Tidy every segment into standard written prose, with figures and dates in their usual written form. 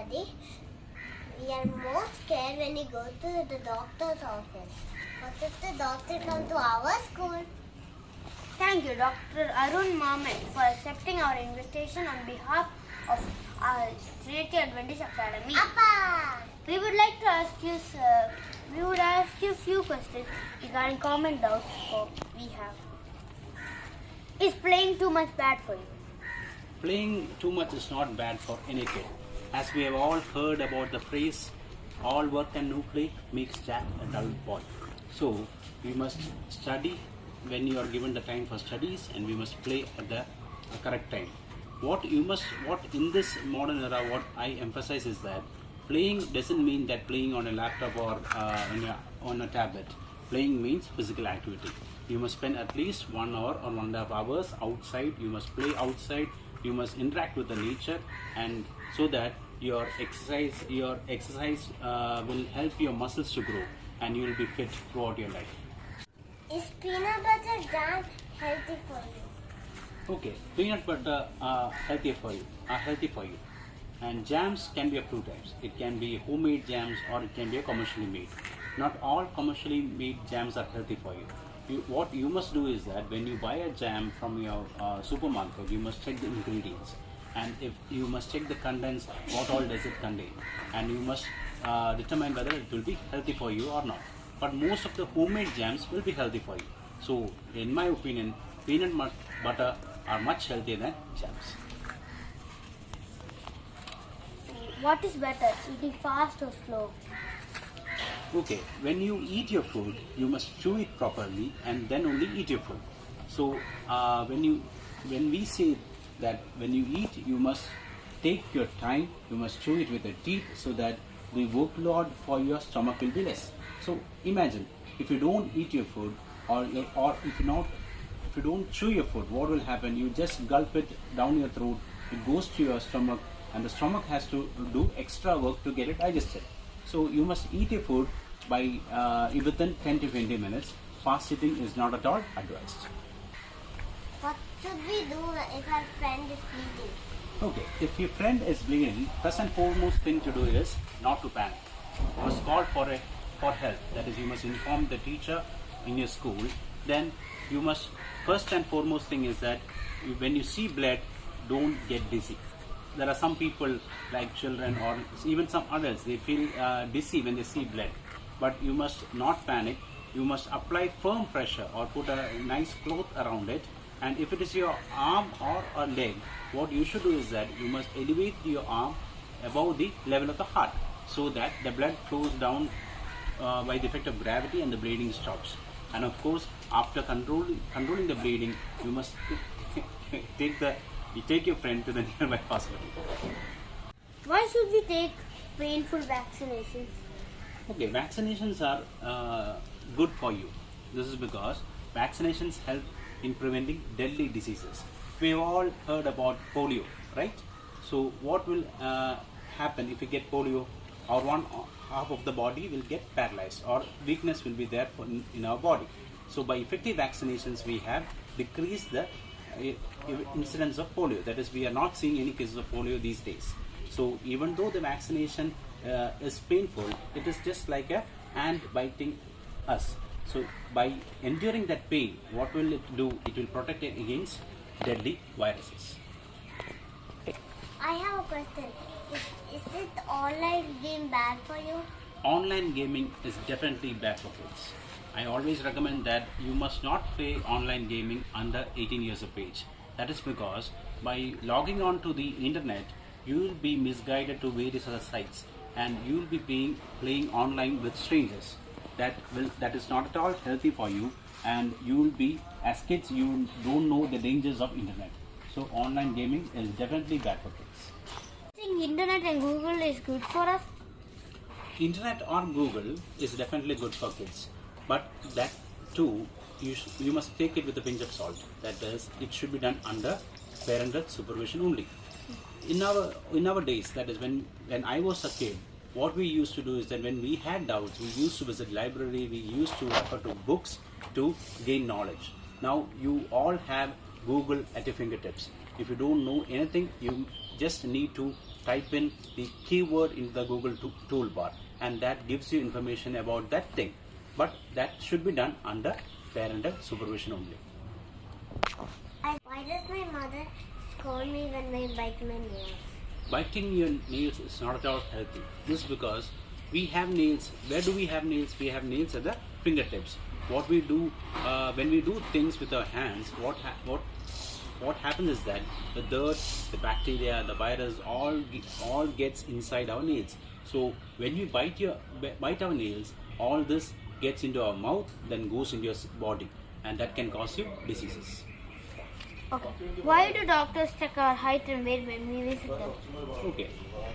study. We are more scared when we go to the doctor's office. What if the doctor comes to our school? Thank you, Dr. ARUN MAMMEN, for accepting our invitation on behalf of our Trinity Adventist Academy. Appa! We would like to ask you, a few questions regarding common doubts we have. Is playing too much bad for you? Playing too much is not bad for any kid. As we have all heard about the phrase, all work and no play makes Jack a dull boy. So, we must study when you are given the time for studies, and we must play at the correct time. What in this modern era, what I emphasize is that playing doesn't mean that playing on a laptop or on a tablet. Playing means physical activity. You must spend at least 1 hour or 1.5 hours outside. You must play outside. You must interact with the nature, and so that your exercise will help your muscles to grow, and you will be fit throughout your life. Is peanut butter jam healthy for you? Okay, peanut butter are healthy for you, and jams can be of two types. It can be homemade jams or it can be commercially made. Not all commercially made jams are healthy for you. What you must do is that when you buy a jam from your supermarket, you must check the ingredients, and if you must check the contents, what all does it contain, and you must determine whether it will be healthy for you or not. But most of the homemade jams will be healthy for you. So, in my opinion, peanut butter are much healthier than jams. What is better, eating fast or slow? Okay, when you eat your food, you must chew it properly and then only eat your food. So, when we say that when you eat, you must take your time, you must chew it with your teeth so that the workload for your stomach will be less. So, imagine if you don't eat your food, or if you don't chew your food, what will happen? You just gulp it down your throat, it goes to your stomach, and the stomach has to do extra work to get it digested. So you must eat your food by within 10 to 20 minutes. Fast eating is not at all advised. What should we do if our friend is bleeding? Okay, if your friend is bleeding, first and foremost thing to do is not to panic. You must call for help. That is, you must inform the teacher in your school. Then you must, first and foremost thing is that when you see blood, don't get dizzy. There are some people like children or even some adults, they feel dizzy when they see blood. But you must not panic. You must apply firm pressure or put a nice cloth around it. And if it is your arm or a leg, what you should do is that you must elevate your arm above the level of the heart so that the blood flows down by the effect of gravity and the bleeding stops. And of course, after controlling the bleeding, you must take your friend to the nearby hospital. Why should we take painful vaccinations? Okay, vaccinations are good for you. This is because vaccinations help in preventing deadly diseases. We have all heard about polio, right? So what will happen if you get polio? Or one half of the body will get paralyzed, or weakness will be there in our body. So by effective vaccinations, we have decreased the incidence of polio. That is, we are not seeing any cases of polio these days. So even though the vaccination is painful, it is just like a ant biting us. So by enduring that pain, what will it do? It will protect it against deadly viruses. I have a question. Is it online game bad for you? Online gaming is definitely bad for kids. I always recommend that you must not play online gaming under 18 years of age. That is because by logging on to the internet, you will be misguided to various other sites, and you will be playing online with strangers. That is not at all healthy for you, and you will be, as kids, you don't know the dangers of internet. So online gaming is definitely bad for kids. I think internet and Google is good for us. Internet or Google is definitely good for kids, but that too you must take it with a pinch of salt. That is, it should be done under parental supervision only. In our days, that is when I was a kid, what we used to do is that when we had doubts, we used to visit library, we used to refer to books to gain knowledge. Now you all have Google at your fingertips. If you don't know anything, you just need to type in the keyword in the Google toolbar, and that gives you information about that thing. But that should be done under parental supervision only. Why does my mother scold me when I bite my nails? Biting your nails is not at all healthy. This is because we have nails. Where do we have nails? We have nails at the fingertips. What we do when we do things with our hands, what happens is that the dirt, the bacteria, the virus all gets inside our nails. So when we bite our nails, all this gets into our mouth, then goes into your body, and that can cause you diseases. Okay. Why do doctors check our height and weight when we visit them? Okay,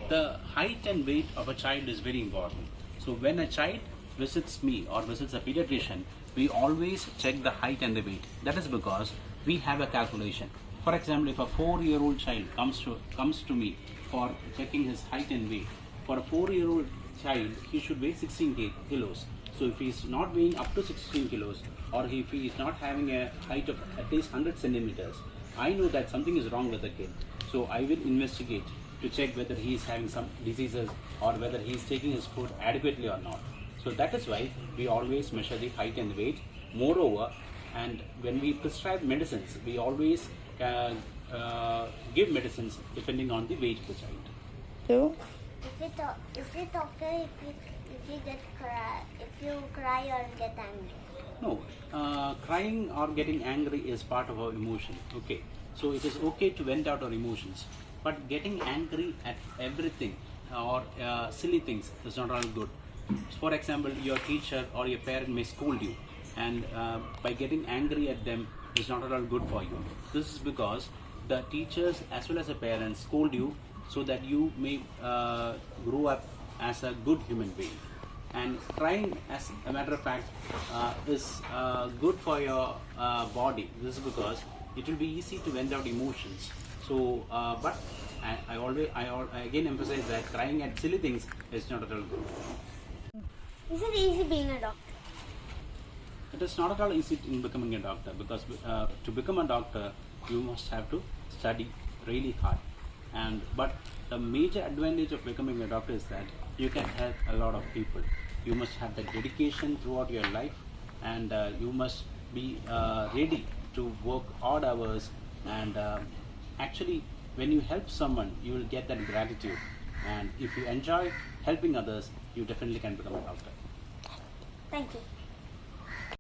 the height and weight of a child is very important. So when a child visits me or visits a pediatrician, we always check the height and the weight. That is because we have a calculation. For example, if a 4-year-old child comes to me for checking his height and weight, for a 4-year-old child, he should weigh 16 kilos. So if he is not weighing up to 16 kilos, or if he is not having a height of at least 100 centimeters, I know that something is wrong with the kid. So I will investigate to check whether he is having some diseases or whether he is taking his food adequately or not. So that is why we always measure the height and weight. Moreover, and when we prescribe medicines, we always give medicines depending on the weight of the child. So, Is it okay if you cry or get angry? No, crying or getting angry is part of our emotion. Okay, so it is okay to vent out our emotions, but getting angry at everything or silly things is not all good. For example, your teacher or your parent may scold you, and by getting angry at them is not at all good for you. This is because the teachers as well as the parents scold you so that you may grow up as a good human being. And crying, as a matter of fact, is good for your body. This is because it will be easy to vent out emotions. So, but I again emphasize that crying at silly things is not at all good. is it easy being a doctor? It is not at all easy in becoming a doctor, because to become a doctor, you must have to study really hard. But the major advantage of becoming a doctor is that you can help a lot of people. You must have the dedication throughout your life, and you must be ready to work odd hours. And actually, when you help someone, you will get that gratitude. And if you enjoy helping others, you definitely can become a doctor. Thank you.